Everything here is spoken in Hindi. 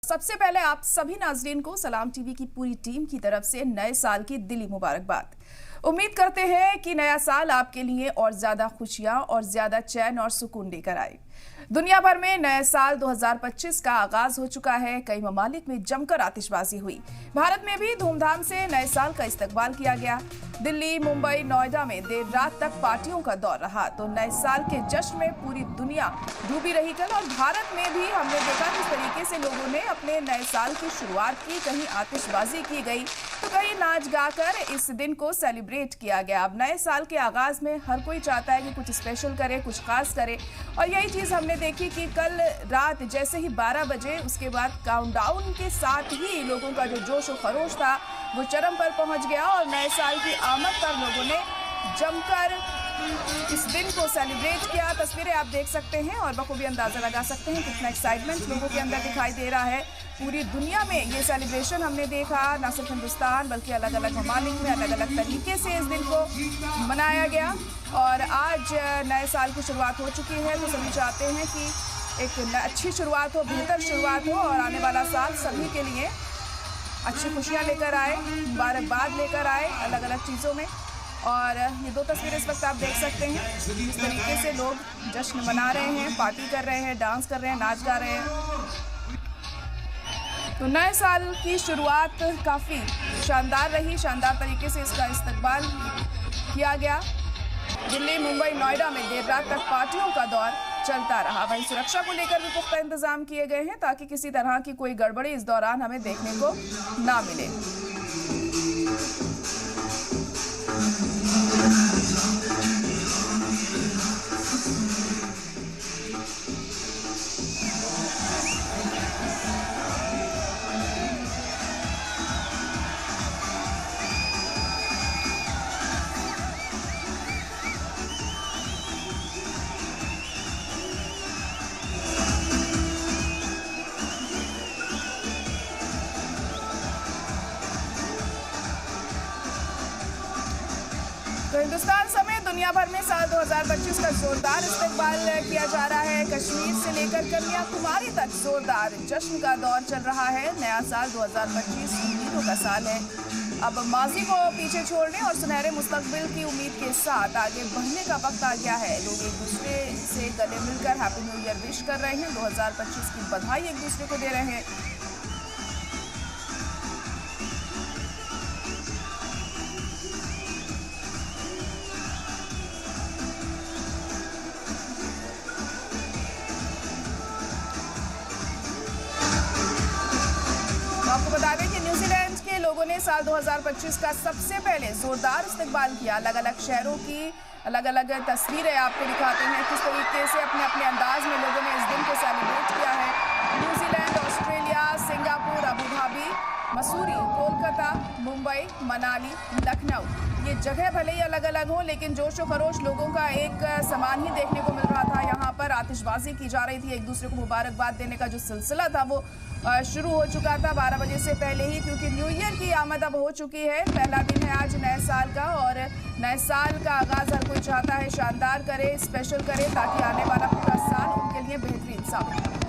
सबसे पहले आप सभी नाजरीन को सलाम टीवी की पूरी टीम की तरफ से नए साल की दिली मुबारकबाद। उम्मीद करते हैं कि नया साल आपके लिए और ज्यादा खुशियां और ज्यादा चैन और सुकून लेकर आए। दुनिया भर में नए साल 2025 का आगाज हो चुका है। कई ममालिक में जमकर आतिशबाजी हुई। भारत में भी धूमधाम से नए साल का इस्तकबाल किया गया। दिल्ली, मुंबई, नोएडा में देर रात तक पार्टियों का दौर रहा तो नए साल के जश्न में पूरी दुनिया डूबी रही कल। और भारत में भी हमने देखा किस तरीके से लोगों ने अपने नए साल की शुरुआत की। कहीं आतिशबाजी की गई तो कहीं नाच गाकर इस दिन को सेलिब्रेट किया गया। अब नए साल के आगाज में हर कोई चाहता है कि कुछ स्पेशल करे, कुछ खास करे, और यही चीज हमने देखी कि कल रात जैसे ही 12 बजे उसके बाद काउंटडाउन के साथ ही लोगों का जो जोश और खरोश था वो चरम पर पहुंच गया और नए साल की आमद पर लोगों ने जमकर इस दिन को सेलिब्रेट किया। तस्वीरें आप देख सकते हैं और बखूबी अंदाजा लगा सकते हैं कितना एक्साइटमेंट लोगों के अंदर दिखाई दे रहा है। पूरी दुनिया में ये सेलिब्रेशन हमने देखा, न सिर्फ हिंदुस्तान बल्कि अलग अलग ममालिक में अलग अलग तरीके से इस दिन को मनाया गया। और आज नए साल की शुरुआत हो चुकी है तो सभी चाहते हैं कि एक अच्छी शुरुआत हो, बेहतर शुरुआत हो और आने वाला साल सभी के लिए अच्छी खुशियाँ लेकर आए, मुबारकबाद लेकर आए अलग अलग चीज़ों में। और ये दो तस्वीरें इस वक्त आप देख सकते हैं इस तरीके से लोग जश्न मना रहे हैं, पार्टी कर रहे हैं, डांस कर रहे हैं, नाच गा रहे हैं। तो नए साल की शुरुआत काफ़ी शानदार रही, शानदार तरीके से इसका इस्तकबाल किया गया। दिल्ली, मुंबई, नोएडा में देर रात तक पार्टियों का दौर चलता रहा। वहीं सुरक्षा को लेकर भी पुख्ता इंतजाम किए गए हैं ताकि किसी तरह की कोई गड़बड़ी इस दौरान हमें देखने को ना मिले। तो हिंदुस्तान समेत दुनिया भर में साल 2025 का जोरदार इस्तकबाल किया जा रहा है। कश्मीर से लेकर कन्याकुमारी तक जोरदार जश्न का दौर चल रहा है। नया साल 2025 उम्मीदों का साल है। अब माजी को पीछे छोड़ने और सुनहरे मुस्तकबिल की उम्मीद के साथ आगे बढ़ने का वक्त आ गया है। लोग एक दूसरे से गले मिलकर हैप्पी न्यू ईयर विश कर रहे हैं, 2025 की बधाई एक दूसरे को दे रहे हैं। आपको बता दें कि न्यूजीलैंड के लोगों ने साल 2025 का सबसे पहले जोरदार इस्तकबाल किया। अलग अलग शहरों की अलग अलग तस्वीरें आपको दिखाते हैं किस तरीके से अपने अपने अंदाज में लोगों ने इस दिन को सेलिब्रेट किया है। New Zealand, Australia, Singapore, Abu Dhabi, Mussoorie, Kolkata, Mumbai, Manali, Lucknow, ये जगह भले ही अलग अलग हों लेकिन जोश व खरोश लोगों का एक समान ही देखने को मिल रहा था। यहाँ पर आतिशबाजी की जा रही थी, एक दूसरे को मुबारकबाद देने का जो सिलसिला था वो शुरू हो चुका था 12 बजे से पहले ही, क्योंकि न्यू ईयर की आमद अब हो चुकी है। पहला दिन है आज नए साल का और नए साल का आगाज़ हर कोई चाहता है शानदार करे, स्पेशल करे ताकि आने वाला पूरा साल उनके लिए बेहतरीन साबित हो।